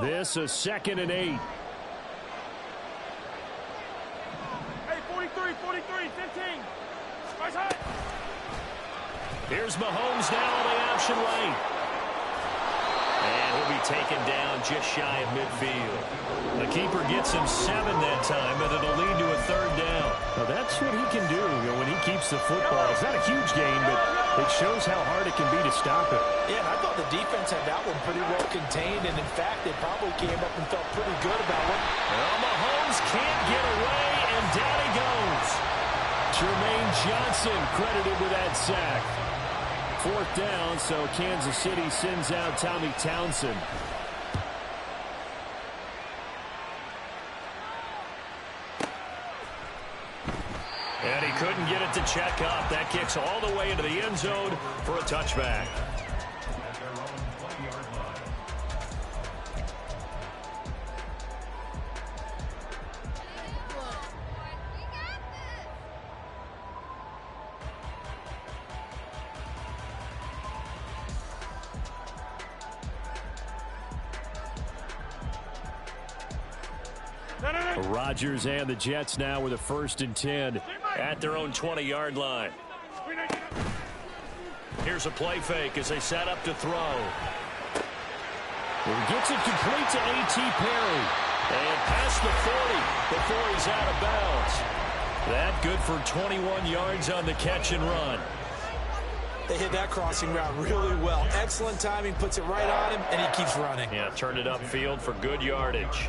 This a 2nd and 8. Hey, 43, 15. Nice high. Here's Mahomes now on the option right. And he'll be taken down just shy of midfield. The keeper gets him 7 that time, but it'll lead to a 3rd down. Well, that's what he can do when he keeps the football. It's not a huge gain, but it shows how hard it can be to stop it. Yeah, I thought the defense had that one pretty well contained, and in fact, they probably came up and felt pretty good about it. Well, Mahomes can't get away, and down he goes. Jermaine Johnson credited with that sack. 4th down, so Kansas City sends out Tommy Townsend. And he couldn't get it to check up. That kicks all the way into the end zone for a touchback. Rodgers and the Jets now with a 1st and 10 at their own 20-yard line. Here's a play fake as they set up to throw. He gets it complete to A.T. Perry. And past the 40 before he's out of bounds. That good for 21 yards on the catch and run. They hit that crossing route really well. Excellent timing, puts it right on him, and he keeps running. Yeah, turned it upfield for good yardage.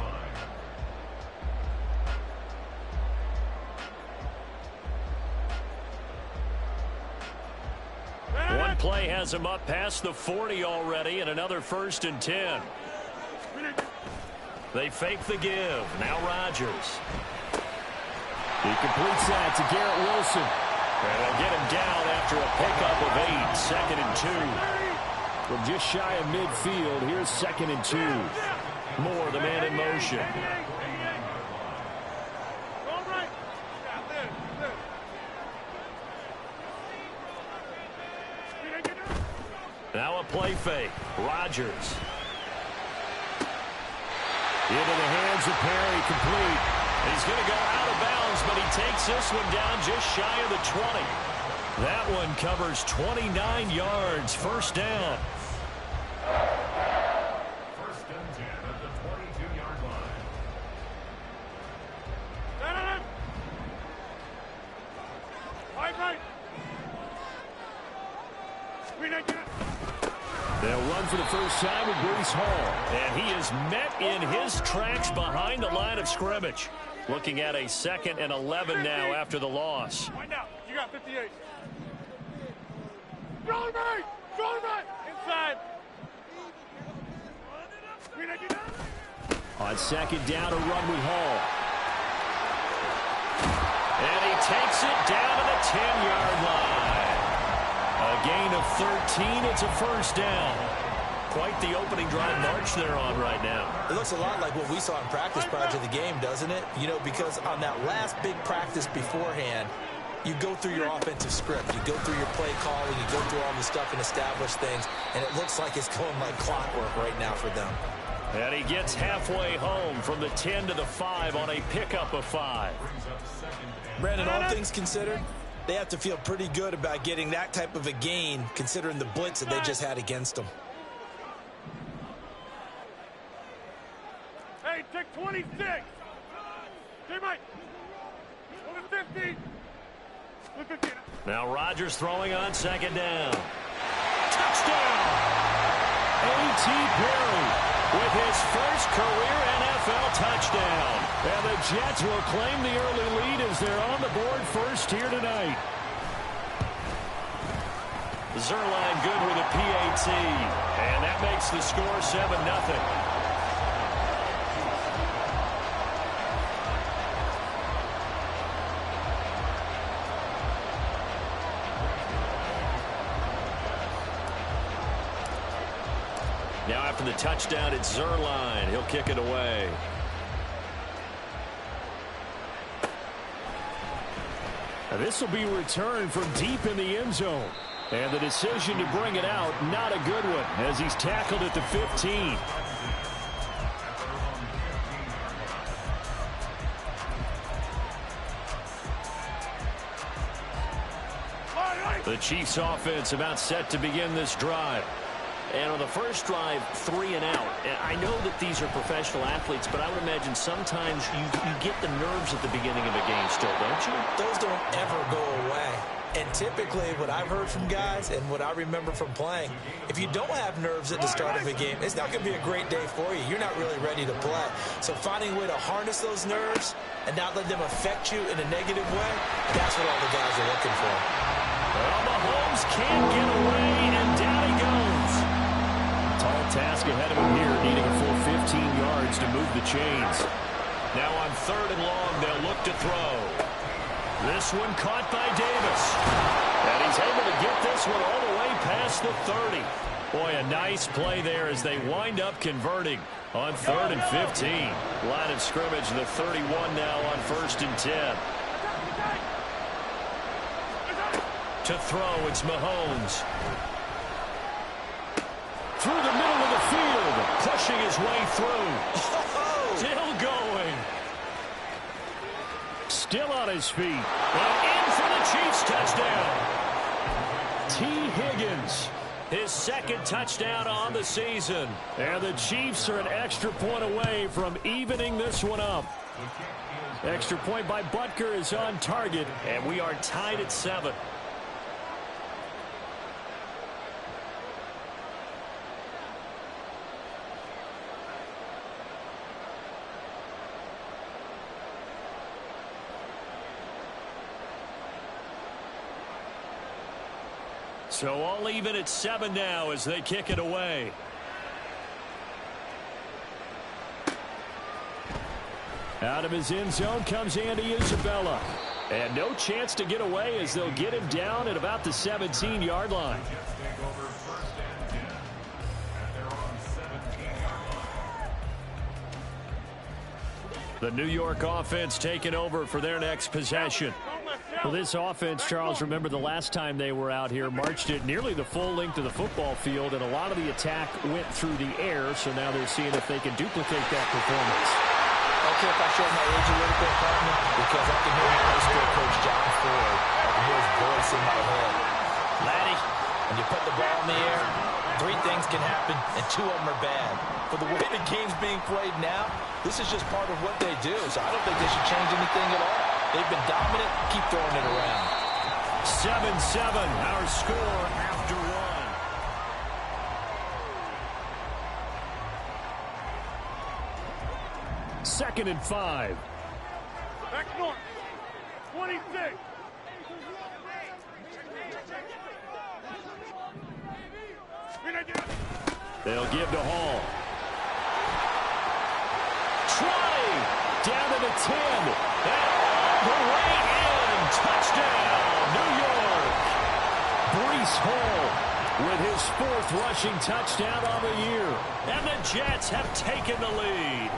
One play has him up past the 40 already, and another 1st and 10. They fake the give. Now Rodgers. He completes that to Garrett Wilson. And they'll get him down after a pickup of 8. 2nd and 2. From just shy of midfield, here's 2nd and 2. Moore, the man in motion. Now a play fake. Rodgers. Into the hands of Perry, complete. He's going to go out of bounds, but he takes this one down just shy of the 20. That one covers 29 yards. 1st down. 1st and 10 at the 22-yard line. They'll run for the first time with Breece Hall. And he is met in his tracks behind the line of scrimmage. Looking at a 2nd and 11 now after the loss. Right now, you got 58. Shoulder back! Shoulder back! Inside. On 2nd down, a run with Hall. And he takes it down to the 10-yard line. A gain of 13. It's a 1st down. Quite the opening drive march they're on right now. It looks a lot like what we saw in practice prior to the game, doesn't it? You know, because on that last big practice beforehand, you go through your offensive script. You go through your play calling. You go through all the stuff and establish things. And it looks like it's going like clockwork right now for them. And he gets halfway home from the 10 to the 5 on a pickup of 5. Brandon, all things considered, they have to feel pretty good about getting that type of a gain considering the blitz that they just had against them. Hey, take 26. Teammate. Over 50. Now Rodgers throwing on 2nd down. Touchdown! A.T. Perry with his first career NFL touchdown. And the Jets will claim the early lead as they're on the board first here tonight. Zuerlein good with a PAT. And that makes the score 7-0. Now after the touchdown, it's Zuerlein. He'll kick it away. And this will be returned from deep in the end zone. And the decision to bring it out, not a good one, as he's tackled at the 15. The Chiefs offense about set to begin this drive. And on the first drive, 3 and out. And I know that these are professional athletes, but I would imagine sometimes you get the nerves at the beginning of a game still, don't you? Those don't ever go away. And typically what I've heard from guys and what I remember from playing, if you don't have nerves at the start of a game, it's not going to be a great day for you. You're not really ready to play. So finding a way to harness those nerves and not let them affect you in a negative way, that's what all the guys are looking for. Well, Mahomes can't get away, and down he goes. Tall task ahead of him here, needing a full 15 yards to move the chains. Now on 3rd and long, they'll look to throw. This one caught by Davis. And he's able to get this one all the way past the 30. Boy, a nice play there as they wind up converting on 3rd and 15. Line of scrimmage, the 31 now on 1st and 10. To throw, it's Mahomes. Through the middle of the field, pushing his way through. Still going. Still on his feet. And in for the Chiefs touchdown. T. Higgins, his 2nd touchdown on the season. And the Chiefs are an extra point away from evening this one up. Extra point by Butker is on target, and we are tied at 7. So all even at 7 now as they kick it away. Out of his end zone comes Andy Isabella. And no chance to get away as they'll get him down at about the 17-yard line. The New York offense taking over for their next possession. Well, this offense, Charles, remember the last time they were out here, marched it nearly the full length of the football field, and a lot of the attack went through the air, so now they're seeing if they can duplicate that performance. Okay, if I show my age a little bit, partner, because I can hear high school coach John Ford. I can hear his voice in my head. Laddie, when you put the ball in the air, 3 things can happen, and 2 of them are bad. For the way the game's being played now, this is just part of what they do, so I don't think they should change anything at all. They've been dominant. Keep throwing it around. 7-7, our score after 1. 2nd and 5. Back north. 26. They'll give to Hall. Trying down to the 10. And all the way in. Touchdown, New York. Breece Hall with his 4th rushing touchdown on the year. And the Jets have taken the lead.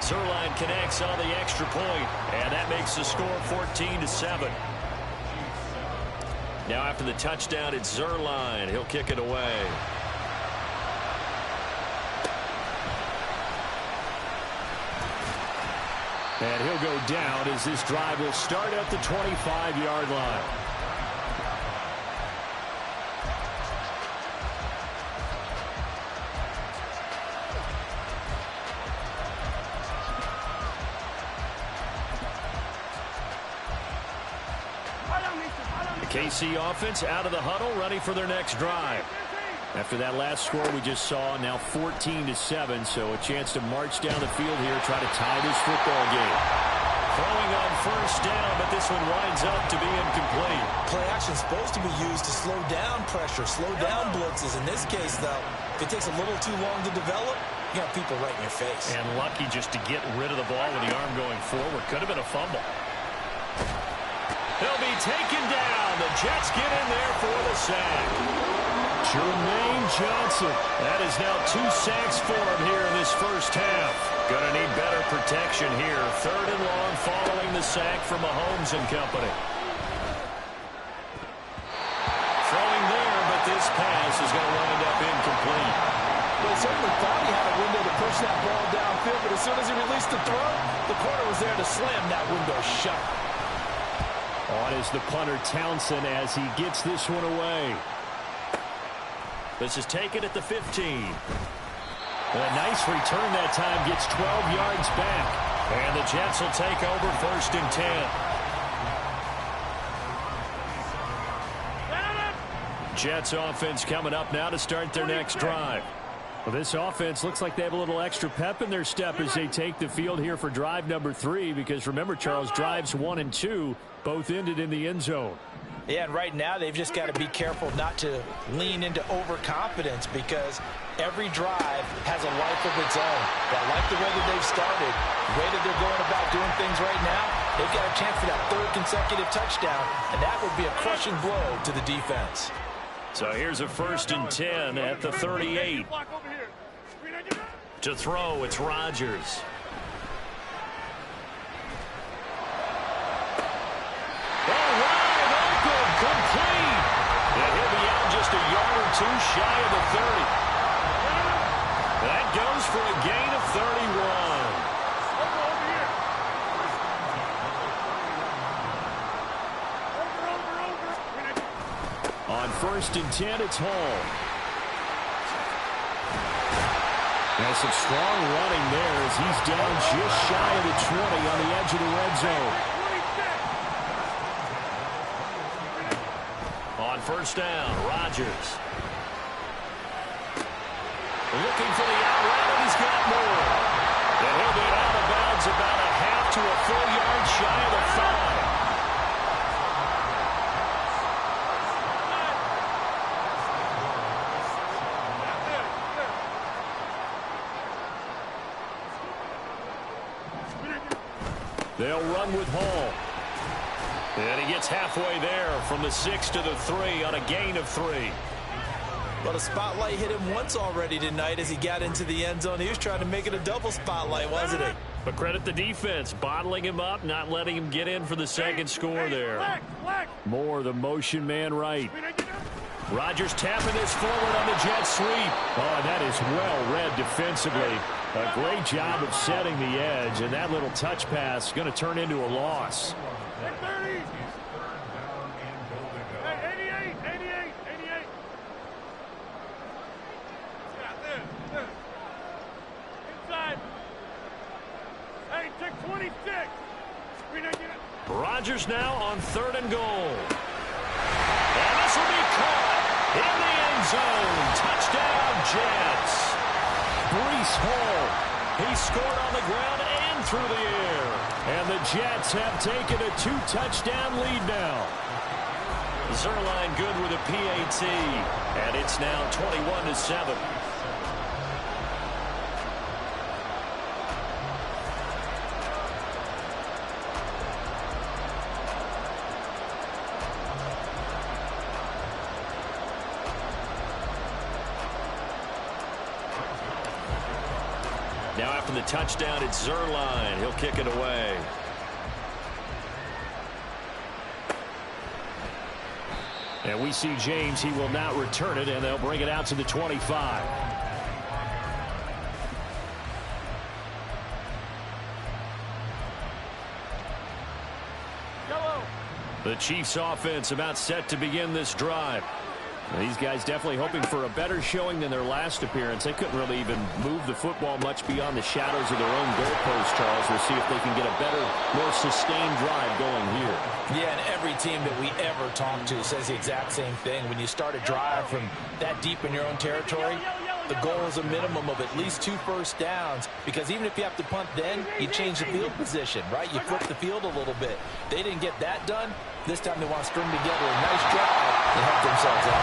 Zuerlein connects on the extra point, and that makes the score 14-7. Now after the touchdown, it's Zuerlein. He'll kick it away. And he'll go down as this drive will start at the 25-yard line. The KC offense out of the huddle, ready for their next drive. After that last score we just saw, now 14-7, so a chance to march down the field here, try to tie this football game. Throwing on 1st down, but this one winds up to be incomplete. Play action is supposed to be used to slow down pressure, slow down blitzes. In this case, though, if it takes a little too long to develop, you got people right in your face. And lucky just to get rid of the ball with the arm going forward. Could have been a fumble. They'll be taken down. The Jets get in there for the sack. Jermaine Johnson. That is now 2 sacks for him here in this first half. Gonna need better protection here. 3rd and long following the sack from Mahomes and company. Throwing there, but this pass is going to wind up incomplete. Well, he certainly thought he had a window to push that ball downfield, but as soon as he released the throw, the corner was there to slam that window shut. On is the punter Townsend as he gets this one away. This is taken at the 15. A nice return that time, gets 12 yards back. And the Jets will take over 1st and 10. Jets offense coming up now to start their next drive. Well, this offense looks like they have a little extra pep in their step as they take the field here for drive number 3, because remember, Charles, drives 1 and 2 both ended in the end zone. Yeah, and right now they've just got to be careful not to lean into overconfidence, because every drive has a life of its own. I like the way that they've started, the way that they're going about doing things right now. They've got a chance for that 3rd consecutive touchdown, and that would be a crushing blow to the defense. So here's a 1st and 10 at the 38. To throw, it's Rodgers. Complete. And he'll be out just a yard or 2 shy of the 30. That goes for a gain of 31. On 1st and 10, it's Hall. There's some strong running there as he's down just shy of the 20 on the edge of the red zone. On 1st down, Rodgers. Looking for the out route, and he's got more. And he'll be out of bounds about a half to a full yard shy of the 5. They'll run with Hall. And he gets halfway there from the 6 to the 3 on a gain of 3. Well, the spotlight hit him once already tonight as he got into the end zone. He was trying to make it a double spotlight, wasn't he? But credit the defense, bottling him up, not letting him get in for the second score there. More the motion man right. Rodgers tapping this forward on the jet sweep. Oh, that is well read defensively. A great job of setting the edge, and that little touch pass is going to turn into a loss. 88. Inside. Hey, take 26. Rodgers now on 3rd and goal. And this will be caught in the end zone. Touchdown, Jets. Breece Hall. He scored on the ground and through the air. And the Jets have taken a 2-touchdown lead now. Zuerlein good with a PAT. And it's now 21-7. Now after the touchdown, it's Zuerlein. He'll kick it away. And we see James. He will not return it, and they'll bring it out to the 25. The Chiefs offense about set to begin this drive. These guys definitely hoping for a better showing than their last appearance. They couldn't really even move the football much beyond the shadows of their own goalpost, Charles. We'll see if they can get a better, more sustained drive going here. Yeah, and every team that we ever talk to says the exact same thing. When you start a drive from that deep in your own territory, the goal is a minimum of at least 2 first downs, because even if you have to punt then, you change the field position, right? You flip the field a little bit. They didn't get that done. This time they want to string together a nice drive and help themselves out.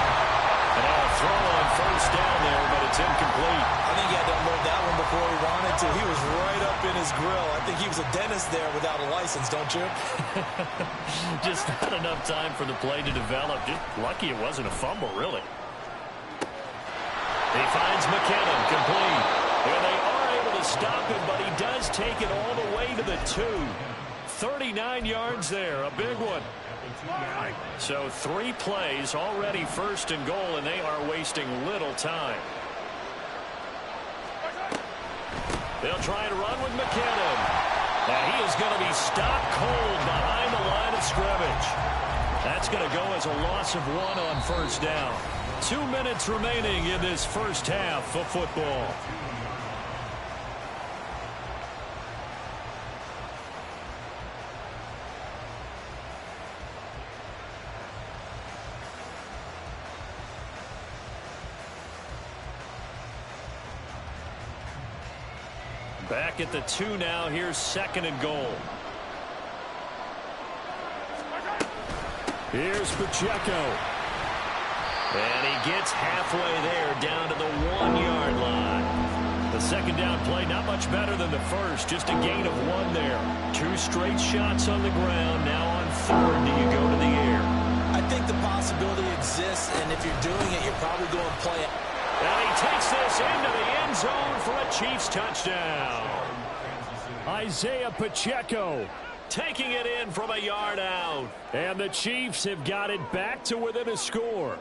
And a throw on 1st down there, but it's incomplete. I think he had to unload that one before he wanted to. He was right up in his grill. I think he was a dentist there without a license, don't you? Just not enough time for the play to develop. Just lucky it wasn't a fumble, really. He finds McKinnon, complete. And they are able to stop him, but he does take it all the way to the 2. 39 yards there, a big one. So 3 plays already 1st and goal, and they are wasting little time. They'll try and run with McKinnon. And he is going to be stopped cold behind the line of scrimmage. that's going to go as a loss of 1 on first down. 2 minutes remaining in this first half of football. Back at the 2 now. Here's 2nd and goal. Here's Pacheco. And he gets halfway there down to the 1-yard line. The second down play not much better than the first. Just a gain of 1 there. 2 straight shots on the ground. Now on 3rd, do you go to the air? I think the possibility exists, and if you're doing it, you're probably going to play it. And he takes this into the end zone for a Chiefs touchdown. Isaiah Pacheco taking it in from a yard out. And the Chiefs have got it back to within a score.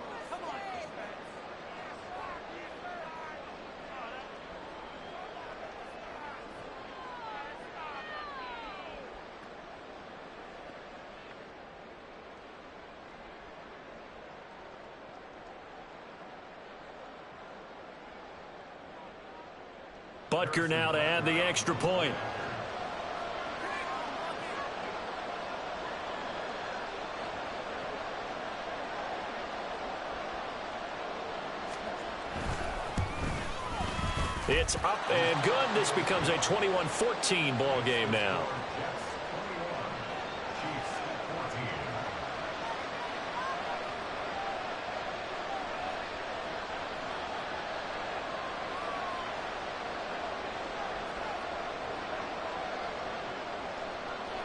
Butker now to add the extra point. It's up and good. This becomes a 21-14 ball game now.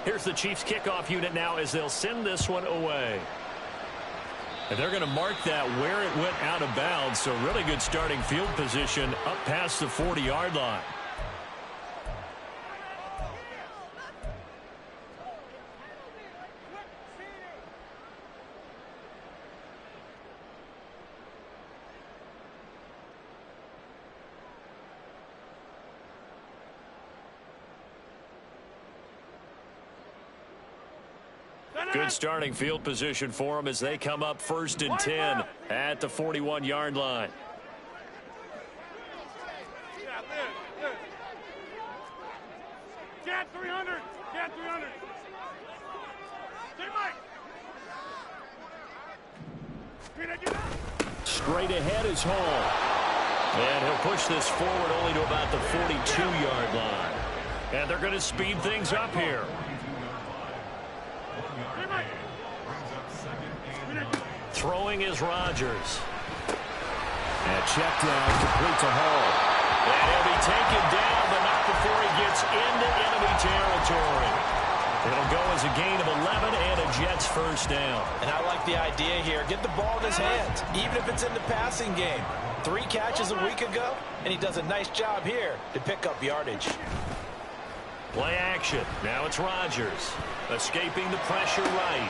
Here's the Chiefs kickoff unit now as they'll send this one away. And they're going to mark that where it went out of bounds. So really good starting field position up past the 40-yard line. Good starting field position for them as they come up 1st and 10 at the 41-yard line. Get 300. Get 300. Straight ahead is Hall. And he'll push this forward only to about the 42-yard line. And they're going to speed things up here. Throwing is Rodgers. And check down, complete to Hall. And he'll be taken down, but not before he gets into enemy territory. It'll go as a gain of 11 and a Jets first down. And I like the idea here. Get the ball in his hands, even if it's in the passing game. 3 catches a week ago, and he does a nice job here to pick up yardage. Play action. Now it's Rodgers. Escaping the pressure right.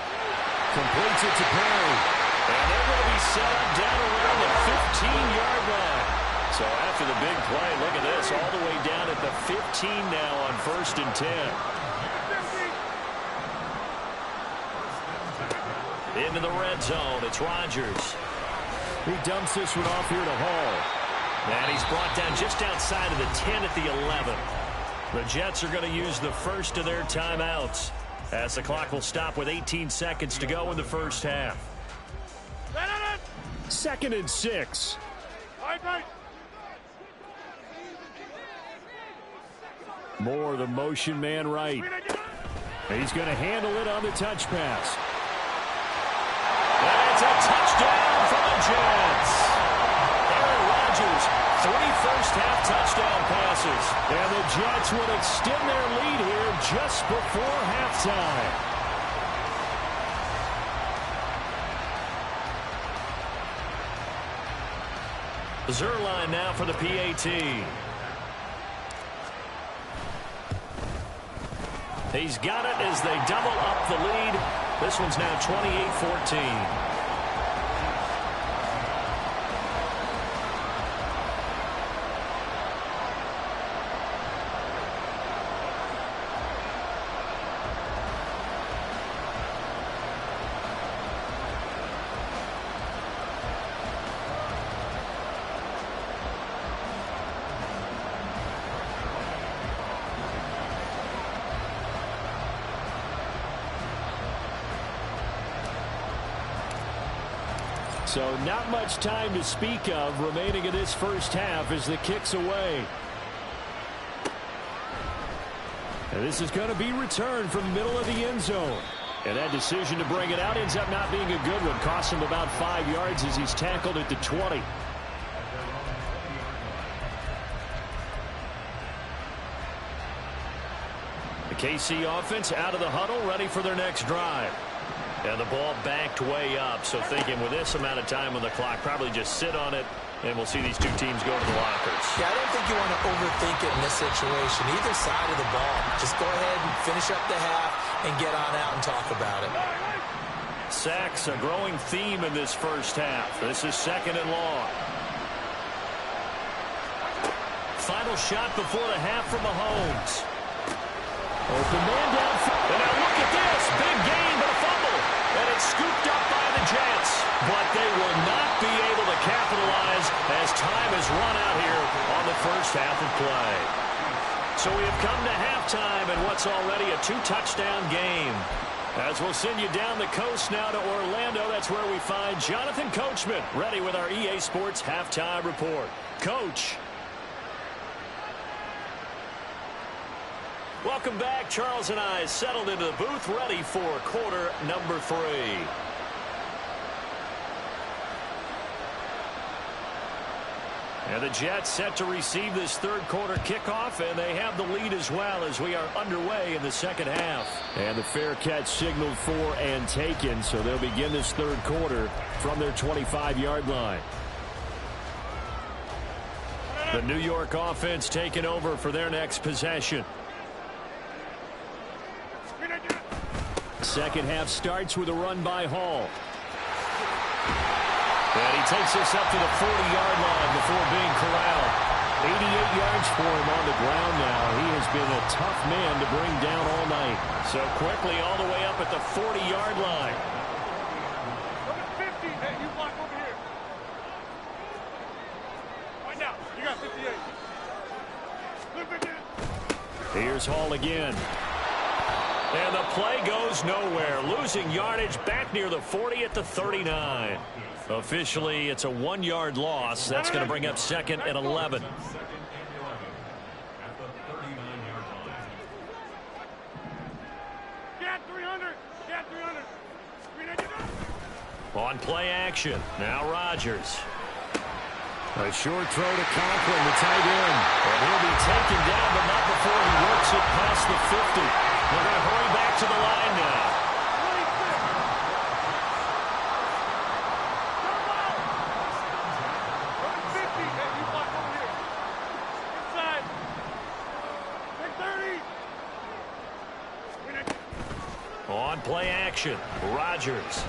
Completes it to Perry. And they're going to be set up down around the 15-yard line. So after the big play, look at this, all the way down at the 15 now on 1st and 10. Into the red zone, it's Rodgers. He dumps this one off here to Hall. And he's brought down just outside of the 10 at the 11. The Jets are going to use the first of their timeouts as the clock will stop with 18 seconds to go in the first half. 2nd and 6. Moore, the motion man right. He's going to handle it on the touch pass. And it's a touchdown for the Jets. Aaron Rodgers, 3 first-half touchdown passes. And the Jets would extend their lead here just before halftime. Zuerlein now for the PAT. He's got it as they double up the lead. This one's now 28-14. So not much time to speak of remaining in this first half as the kick's away. And this is going to be returned from the middle of the end zone. And that decision to bring it out ends up not being a good one. Costs him about 5 yards as he's tackled at the 20. The KC offense out of the huddle, ready for their next drive. And the ball backed way up, so thinking with this amount of time on the clock, probably just sit on it, and we'll see these two teams go to the lockers. Yeah, I don't think you want to overthink it in this situation. Either side of the ball. Just go ahead and finish up the half and get on out and talk about it. Sacks, a growing theme in this first half. This is 2nd and long. Final shot before the half from Mahomes. Open man downfield. And now look at this. Big gain, but a fumble. And it's scooped up by the Jets. But they will not be able to capitalize as time has run out here on the first half of play. So we have come to halftime in what's already a 2-touchdown game. As we'll send you down the coast now to Orlando, that's where we find Jonathan Coachman ready with our EA Sports Halftime Report. Coach. Welcome back. Charles and I settled into the booth, ready for quarter number 3. And the Jets set to receive this third quarter kickoff, and they have the lead as well as we are underway in the second half. And the fair catch signaled for and taken, so they'll begin this third quarter from their 25-yard line. The New York offense taking over for their next possession. Second half starts with a run by Hall. And he takes us up to the 40-yard line before being corralled. 88 yards for him on the ground now. He has been a tough man to bring down all night. So quickly all the way up at the 40-yard line. Number 50, hey, you block over here. Right now, you got 58. Look at it. Here's Hall again. And the play goes nowhere. Losing yardage back near the 40 at the 39. Officially, it's a 1-yard loss. That's going to bring up 2nd and 11. Get 300. Get 300. On play action. Now Rodgers. A short throw to Conklin, the tight end. And he'll be taken down, but not before he works it past the 50. They're going to hurry back to the line now. 50, hey, you block over here. Inside. Big 30. On play action, Rodgers.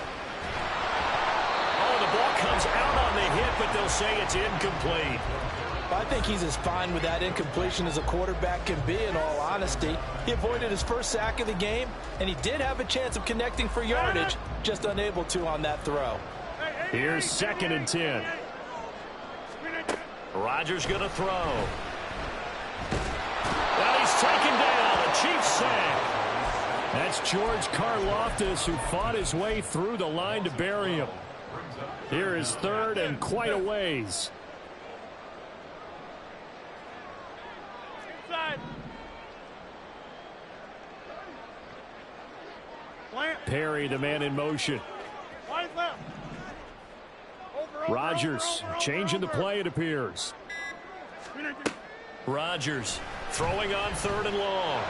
Oh, the ball comes out on the hit, but they'll say it's incomplete. I think he's as fine with that incompletion as a quarterback can be, in all honesty. He avoided his first sack of the game, and he did have a chance of connecting for yardage, just unable to on that throw. Here's 2nd and 10. Rodgers going to throw. And he's taken down. A Chiefs sack. That's George Karlaftis, who fought his way through the line to bury him. Here is 3rd and quite a ways. Inside. Perry, the man in motion. Wide left. Rodgers changing the play, it appears. Rodgers throwing on 3rd and long.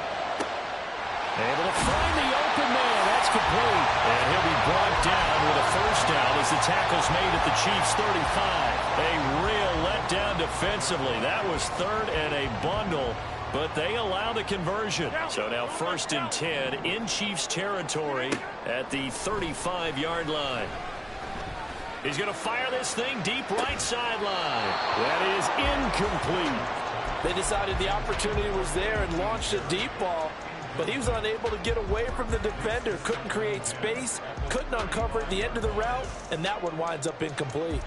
Able to find the open man. That's complete. And he'll be brought down with a first down as the tackle's made at the Chiefs' 35. A real letdown defensively. That was 3rd and a bundle, but they allow the conversion. So now 1st and 10 in Chiefs territory at the 35-yard line. He's going to fire this thing deep right sideline. That is incomplete. They decided the opportunity was there and launched a deep ball, but he was unable to get away from the defender, couldn't create space, couldn't uncover at the end of the route, and that one winds up incomplete.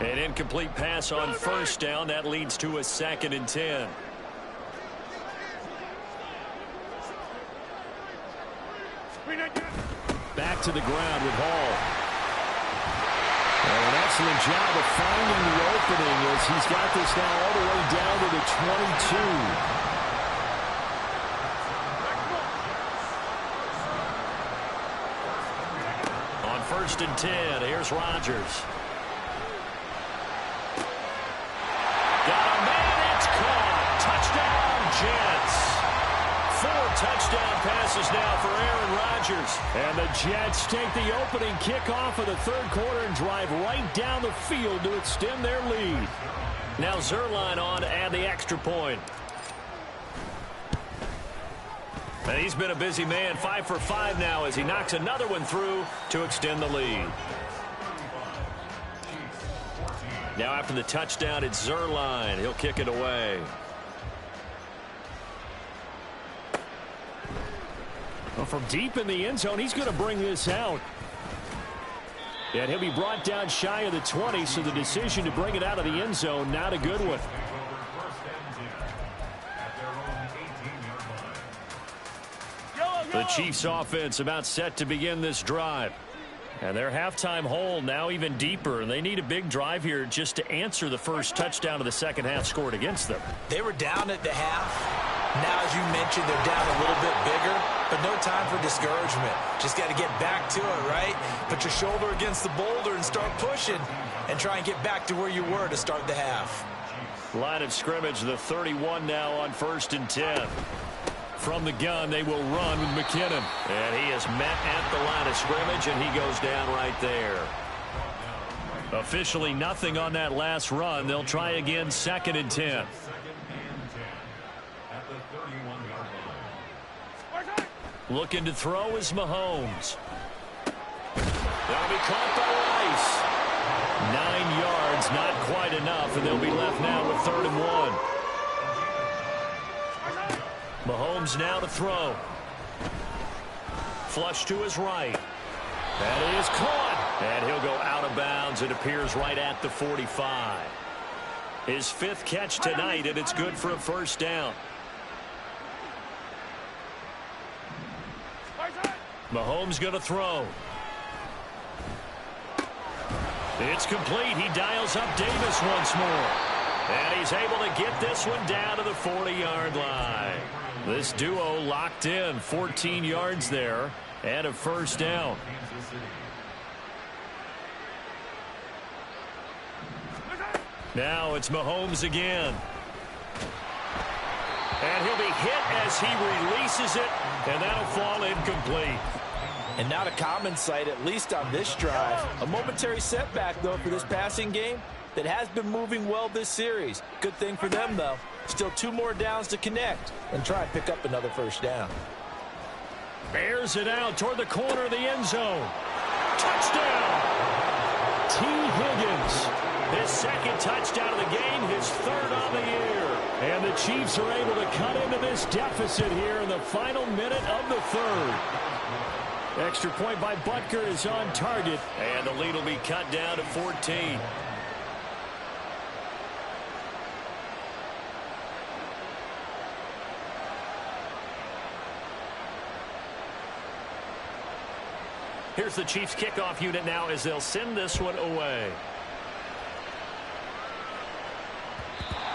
An incomplete pass on first down. That leads to a 2nd and 10. back to the ground with Hall. And an excellent job of finding the opening as he's got this now all the way down to the 22. First and 10. Here's Rodgers. Got a man. It's caught. Touchdown, Jets. 4 touchdown passes now for Aaron Rodgers. And the Jets take the opening kickoff of the third quarter and drive right down the field to extend their lead. Now Zuerlein on to add the extra point. And he's been a busy man, 5 for 5 now as he knocks another one through to extend the lead. Now after the touchdown, it's Zuerlein. He'll kick it away. Well, from deep in the end zone, he's going to bring this out. And he'll be brought down shy of the 20, so the decision to bring it out of the end zone, not a good one. The Chiefs offense about set to begin this drive. And their halftime hole now even deeper, and they need a big drive here just to answer the first touchdown of the second half scored against them. They were down at the half. Now, as you mentioned, they're down a little bit bigger, but no time for discouragement. Just got to get back to it, right? Put your shoulder against the boulder and start pushing and try and get back to where you were to start the half. Line of scrimmage, the 31 now on first and 10. From the gun, they will run with McKinnon. And he is met at the line of scrimmage, and he goes down right there. Officially nothing on that last run. They'll try again, 2nd and 10. Looking to throw is Mahomes. That'll be caught by Rice. 9 yards, not quite enough, and they'll be left now with 3rd and 1. Mahomes now to throw. Flush to his right. That is caught. And he'll go out of bounds. It appears right at the 45. His 5th catch tonight, and it's good for a first down. Mahomes going to throw. It's complete. He dials up Davis once more. And he's able to get this one down to the 40-yard line. This duo locked in, 14 yards there, and a first down. Now it's Mahomes again. And he'll be hit as he releases it, and that'll fall incomplete. And not a common sight, at least on this drive. A momentary setback, though, for this passing game that has been moving well this series. Good thing for them, though. Still 2 more downs to connect and try and pick up another first down. Bears it out toward the corner of the end zone. Touchdown! T. Higgins. His 2nd touchdown of the game, his 3rd on the year. And the Chiefs are able to cut into this deficit here in the final minute of the 3rd. Extra point by Butker is on target. And the lead will be cut down to 14. Here's the Chiefs kickoff unit now as they'll send this one away.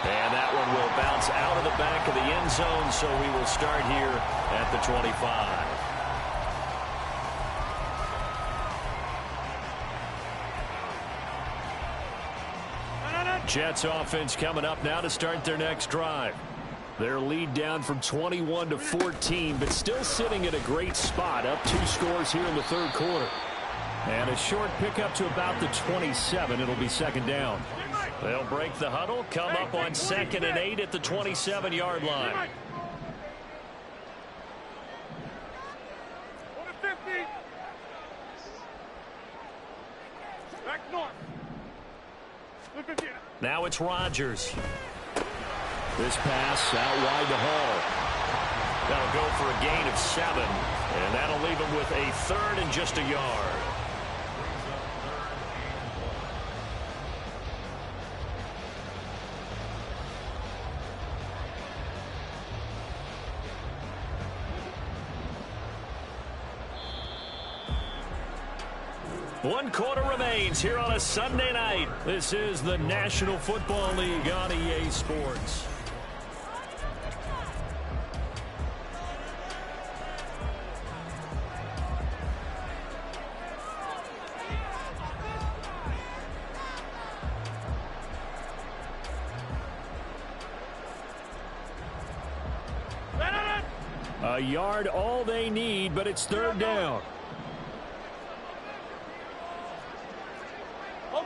And that one will bounce out of the back of the end zone, so we will start here at the 25. Jets offense coming up now to start their next drive. Their lead down from 21 to 14, but still sitting at a great spot, up 2 scores here in the 3rd quarter. And a short pickup to about the 27. It'll be 2nd down. They'll break the huddle, come up on 2nd and 8 at the 27-yard line. Now it's Rodgers. This pass out wide to Hall. That'll go for a gain of 7, and that'll leave him with a 3rd and just a yard. 1 quarter remains here on a Sunday night. This is the National Football League on EA Sports. A yard all they need, but it's 3rd down.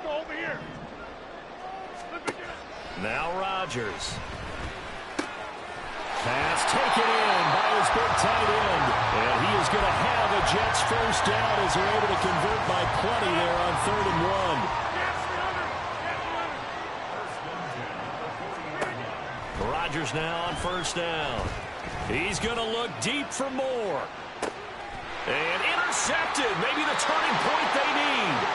Over here. Now Rodgers. Pass taken in by his big tight end. And he is going to have a Jets first down as they're able to convert by plenty there on 3rd and 1. Rodgers now on first down. He's going to look deep for more. And intercepted. Maybe the turning point they need.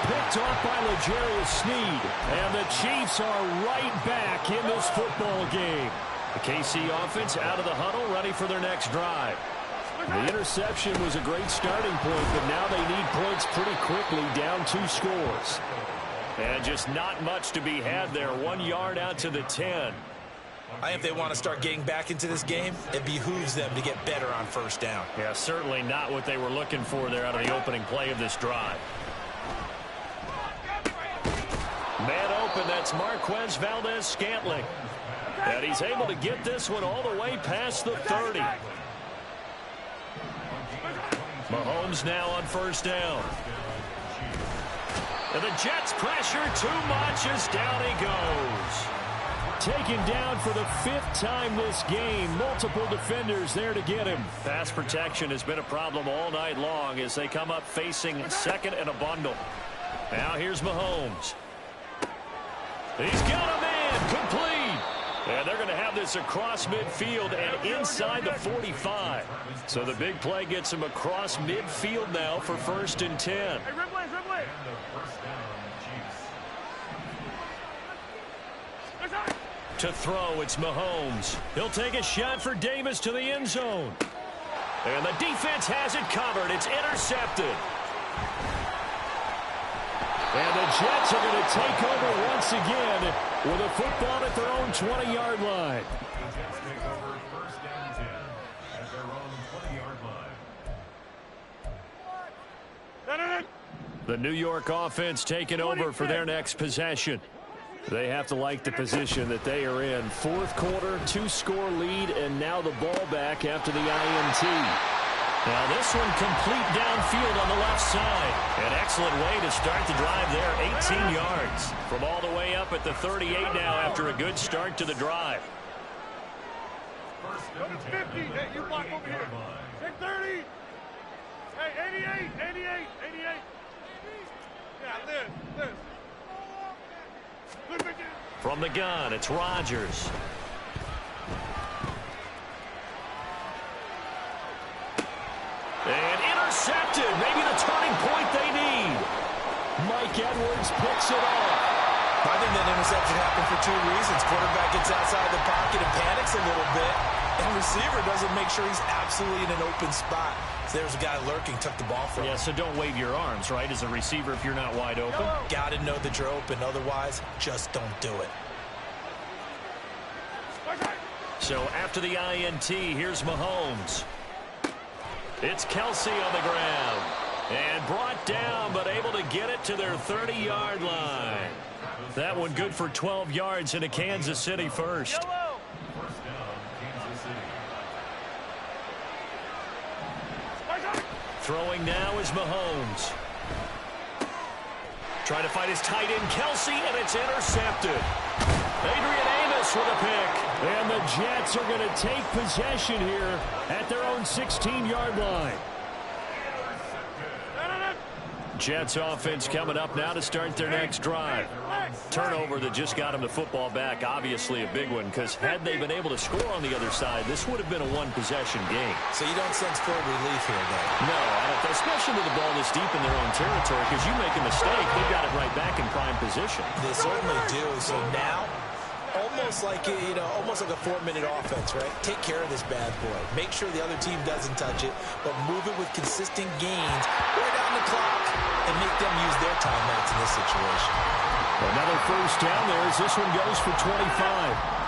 Picked off by L'Jarius Sneed. And the Chiefs are right back in this football game. The KC offense out of the huddle, ready for their next drive. The interception was a great starting point, but now they need points pretty quickly, down 2 scores. And just not much to be had there. 1 yard out to the 10. I think if they want to start getting back into this game, it behooves them to get better on first down. Yeah, certainly not what they were looking for there out of the opening play of this drive. Man open, that's Marquez Valdes-Scantling. And he's able to get this one all the way past the 30. Mahomes now on first down. And the Jets pressure too much as down he goes. Taken down for the 5th time this game. Multiple defenders there to get him. Pass protection has been a problem all night long as they come up facing 2nd and a bundle. Now here's Mahomes. He's got a man complete. And they're going to have this across midfield and inside the 45. So the big play gets him across midfield now for 1st and 10. Hey, Ridley. To throw, it's Mahomes. He'll take a shot for Davis to the end zone. And the defense has it covered. It's intercepted. And the Jets are going to take over once again with a football at their own 20-yard line. The Jets take over 1st and 10 at their own 20-yard line. The New York offense taking over for their next possession. They have to like the position that they are in. 4th quarter, 2-score lead, and now the ball back after the INT. Now this one complete downfield on the left side. An excellent way to start the drive there, 18 yards. From all the way up at the 38 now after a good start to the drive. 50. Hey, you block over here. Take 30. Hey, 88. Yeah, Liz. From the gun, it's Rodgers. And intercepted. Maybe the turning point they need. Mike Edwards picks it off. I think that interception happened for 2 reasons. Quarterback gets outside the pocket and panics a little bit. And receiver doesn't make sure he's absolutely in an open spot. So there's a guy lurking, took the ball from him. Yeah, so don't wave your arms, right, as a receiver if you're not wide open. Got to know that you're open. Otherwise, just don't do it. So after the INT, here's Mahomes. It's Kelsey on the ground. And brought down, but able to get it to their 30-yard line. That one good for 12 yards into Kansas City first. Throwing now is Mahomes. Trying to find his tight end, Kelsey, and it's intercepted. Adrian Amos with a pick. And the Jets are going to take possession here at their own 16-yard line. Jets offense coming up now to start their next drive. Turnover that just got them the football back, obviously a big one, because had they been able to score on the other side, this would have been a one-possession game. So you don't sense full relief here, though? No, I don't, especially with the ball this deep in their own territory, because you make a mistake, they've got it right back in prime position. They certainly do. So now, almost almost like a 4-minute offense, right? Take care of this bad boy. Make sure the other team doesn't touch it, but move it with consistent gains. Wear down the clock and make them use their timeouts in this situation. Another first down there as this one goes for 25.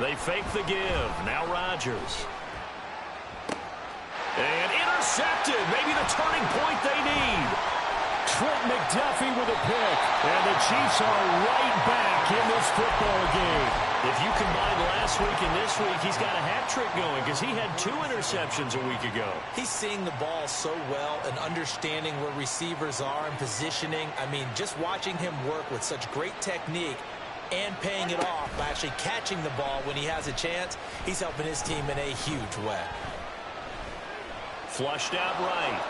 They fake the give. Now Rodgers. And intercepted. Maybe the turning point they need. Trent McDuffie with a pick. And the Chiefs are right back in this football game. If you combine last week and this week, he's got a hat trick going because he had 2 interceptions a week ago. He's seeing the ball so well and understanding where receivers are and positioning. I mean, just watching him work with such great technique and paying it off by actually catching the ball when he has a chance, he's helping his team in a huge way. Flushed out right.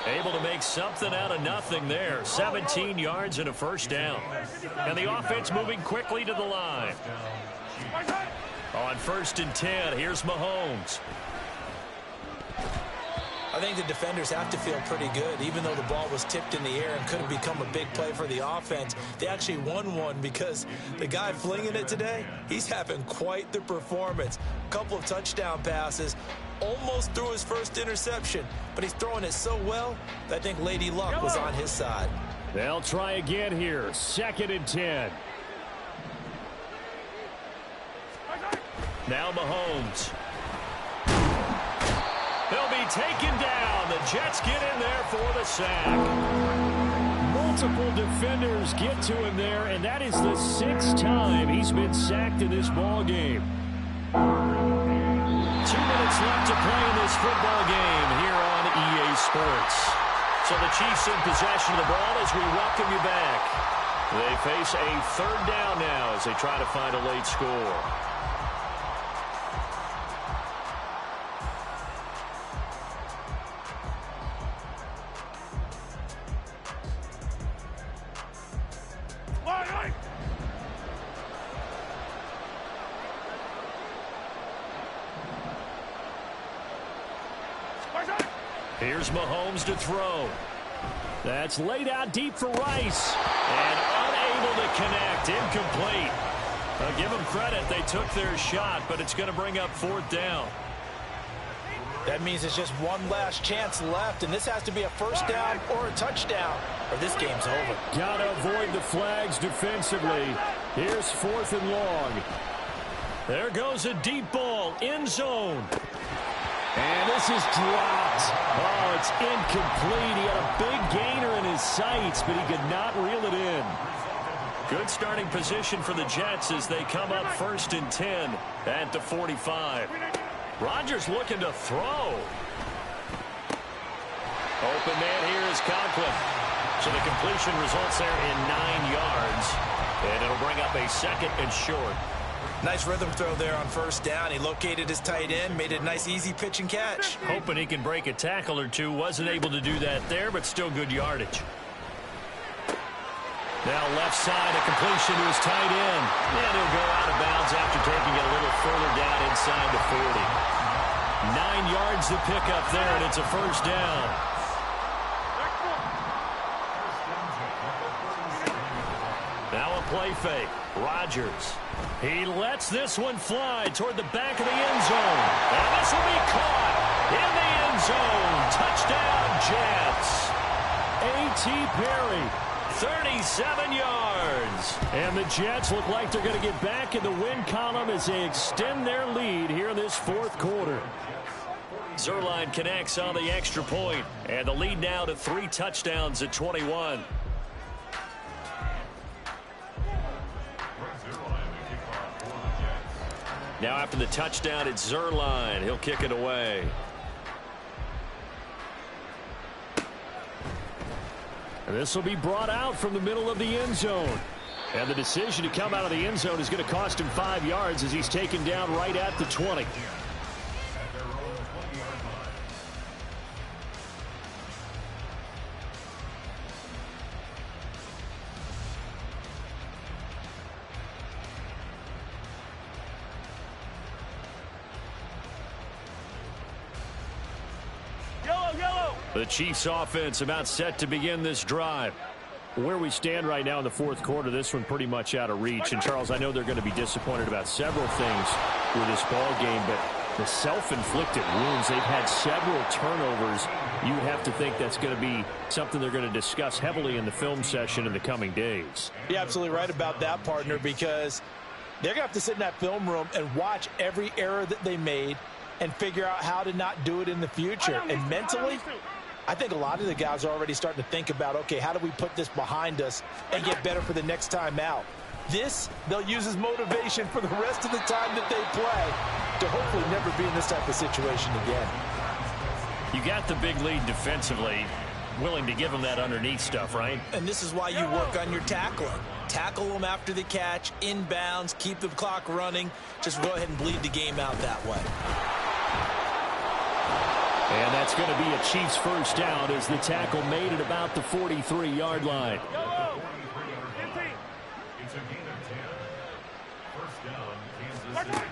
Able to make something out of nothing there. 17 yards and a first down. And the offense moving quickly to the line. On 1st and 10, here's Mahomes. I think the defenders have to feel pretty good. Even though the ball was tipped in the air and could have become a big play for the offense, they actually won one because the guy flinging it today, he's having quite the performance. A couple of touchdown passes, almost threw his first interception, but he's throwing it so well that I think Lady Luck was on his side. They'll try again here. 2nd and 10. Now Mahomes. He'll be taken down. The Jets get in there for the sack. Multiple defenders get to him there, and that is the 6th time he's been sacked in this ball game. 2 minutes left to play in this football game here on EA Sports. So the Chiefs in possession of the ball as we welcome you back. They face a 3rd down now as they try to find a late score. Here's Mahomes to throw. That's laid out deep for Rice. And unable to connect. Incomplete. I'll give them credit. They took their shot, but it's going to bring up 4th down. That means it's just one last chance left, and this has to be a first down or a touchdown, or this game's over. Got to avoid the flags defensively. Here's 4th and long. There goes a deep ball. End zone. And this is dropped. Oh, it's incomplete. He had a big gainer in his sights, but he could not reel it in. Good starting position for the Jets as they come up 1st and 10 at the 45. Rodgers looking to throw. Open man here is Conklin. So the completion results there in 9 yards. And it'll bring up a 2nd and short. Nice rhythm throw there on 1st down. He located his tight end, made it a nice easy pitch and catch. Hoping he can break a tackle or two. Wasn't able to do that there, but still good yardage. Now left side, a completion to his tight end. And he'll go out of bounds after taking it a little further down inside the 40. 9 yards to pick up there, and it's a first down. Now a play fake. Rodgers. He lets this one fly toward the back of the end zone. And this will be caught in the end zone. Touchdown, Jets. A.T. Perry, 37 yards. And the Jets look like they're going to get back in the win column as they extend their lead here in this 4th quarter. Zuerlein connects on the extra point, and the lead now to 3 touchdowns at 21. Now after the touchdown, it's Zuerlein. He'll kick it away. And this will be brought out from the middle of the end zone. And the decision to come out of the end zone is going to cost him 5 yards as he's taken down right at the 20. The Chiefs offense about set to begin this drive. Where we stand right now in the fourth quarter, this one pretty much out of reach. And, Charles, I know they're going to be disappointed about several things with this ball game, but the self-inflicted wounds, they've had several turnovers. You have to think that's going to be something they're going to discuss heavily in the film session in the coming days. You're absolutely right about that, partner, because they're going to have to sit in that film room and watch every error that they made and figure out how to not do it in the future. And mentally, I think a lot of the guys are already starting to think about, okay, how do we put this behind us and get better for the next time out? This, they'll use as motivation for the rest of the time that they play to hopefully never be in this type of situation again. You got the big lead defensively, willing to give them that underneath stuff, right? And this is why you work on your tackling. Tackle them after the catch, inbounds, keep the clock running. Just go ahead and bleed the game out that way. And that's going to be a Chiefs first down as the tackle made at about the 43-yard line. It's a gain of 10. First down, Kansas City.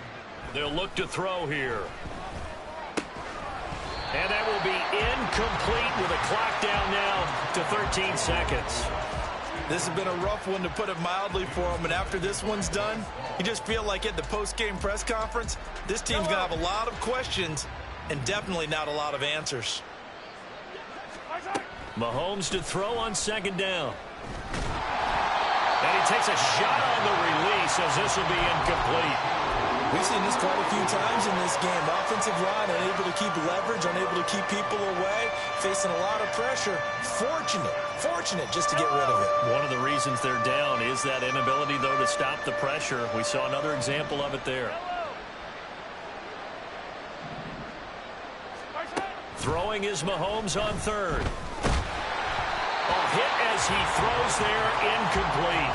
They'll look to throw here. And that will be incomplete with a clock down now to 13 seconds. This has been a rough one, to put it mildly, for them. And after this one's done, you just feel like at the post-game press conference, this team's going to have a lot of questions and definitely not a lot of answers. Mahomes to throw on second down. And he takes a shot on the release as this will be incomplete. We've seen this quite a few times in this game. Offensive line unable to keep leverage, unable to keep people away, facing a lot of pressure. Fortunate just to get rid of it. One of the reasons they're down is that inability, though, to stop the pressure. We saw another example of it there. Throwing is Mahomes on third. A hit as he throws there, incomplete.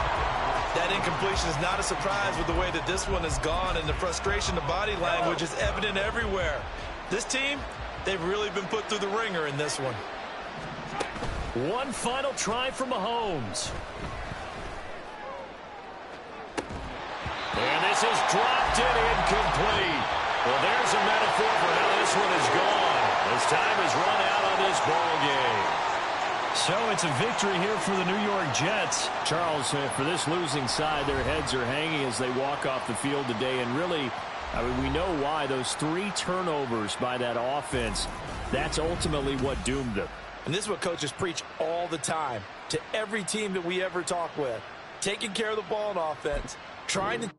That incompletion is not a surprise with the way that this one has gone, and the frustration, the body language is evident everywhere. This team, they've really been put through the ringer in this one. One final try for Mahomes. And this is dropped in, incomplete. Well, there's a metaphor for how this one is gone. As time has run out on this ball game. So it's a victory here for the New York Jets. Charles, for this losing side, their heads are hanging as they walk off the field today. And really, I mean, we know why. Those 3 turnovers by that offense, that's ultimately what doomed them. And this is what coaches preach all the time to every team that we ever talk with. Taking care of the ball in offense, trying to